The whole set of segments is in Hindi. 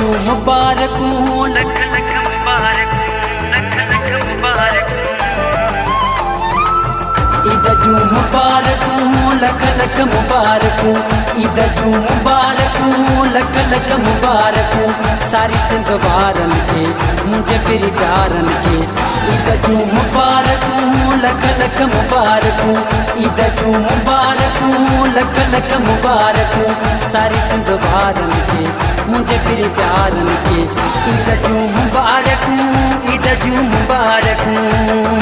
जूं मुबारकूं लख लख मुबारकूं लख लख मुबारकूं ईद जूं मुबारकूं लख लख मुबारकूं ईद जूं मुबारकूं लख लख मुबारकूं सारी सिंध वारन के मुझे पिरी प्यारन के ईद जूं मुबारकूं लख लख मुबारकूं ईद जूं मुबारकूं लख लख मुबारकूं सारी सिंध वारन के मुझे पिरी प्यारन के ईद जूं मुबारकूं ईद जूं मुबारकूं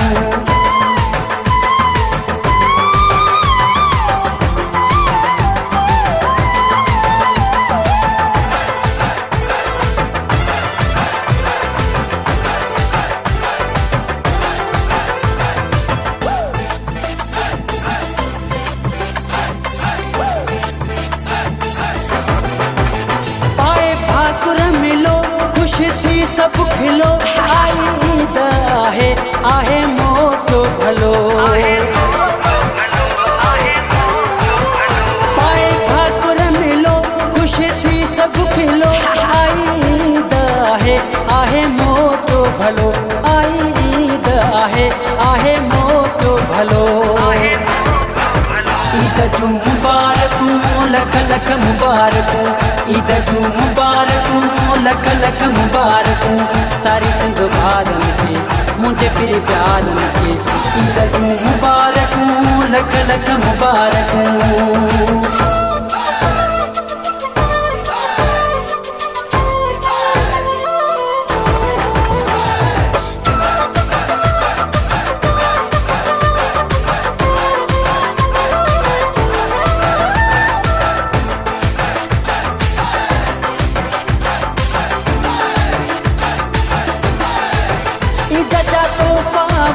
सब खिलो आई ईद आहे मोटो भलो पाए भाकुर मिलो खुश थी सब खिलो आई ईद आहे मोटो भलो आई ईद आहे मोटो भलो ईद जूं मुबारकूं लख लख मुबारकूं ईद जूं मुबारकूं लख लख मुबारकूं सारी सिंध वारन के मुझे पिरी प्यारन के ईद जूं मुबारकूं लख लख मुबारकूं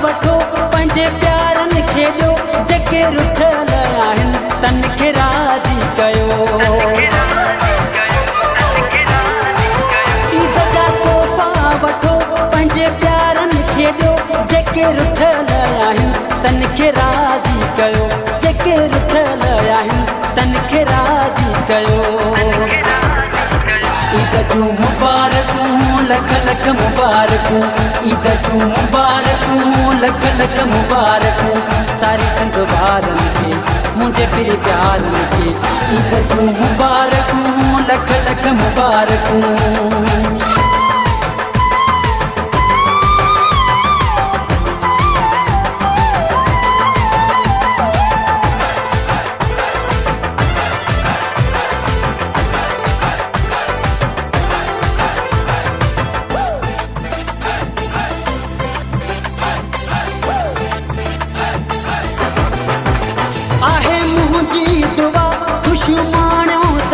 वठो पंहिंजे प्यारनि खे ॾियो जेके रुठल आहिनि तन खे राज़ी कयो ईद जा तोहफ़ा वठो पंहिंजे प्यारनि खे ॾियो जेके रुठल आहिनि तन खे राज़ी कयो जेके रुठल आहिनि तन खे राज़ी कयो ईद जूं मुबारकूं लख लख मुबारकूं ईद जूं मुबारकूं लख लख मुबारकूं सारी सिंध वारन के मुझे पिरी प्यारन के ईद जूं मुबारकूं लख लख मुबारकूं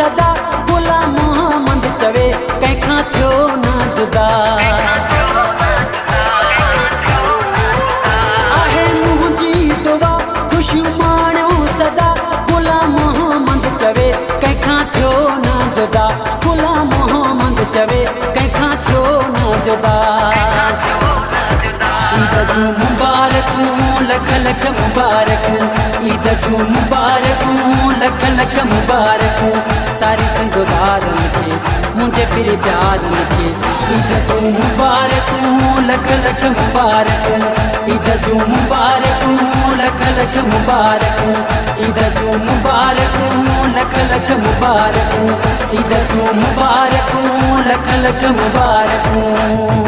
सदा गुलाम मोहम्मद चवे कंहिंखां थियो न जुदा आहे मुंहिंजी दुआ ख़ुशियूं माणियो सदा गुलाम मोहम्मद चवे कंहिंखां थियो न जुदा गुलाम मोहम्मद चवे कंहिंखां थियो न जुदा ईद जूं मुबारकूं लख लख मुबारकूं ईद जूं मुबारकूं लख लख मुबारकूं सारी सिंध वारन के मुझे पिरी प्यारन के ईद जूं मुबारकूं लख लख मुबारकूं ईद जूं मुबारकूं लख लख मुबारकूं ईद जूं मुबारकूं लख लख मुबारकूं ईद जूं मुबारकूं लख लख मुबारकूं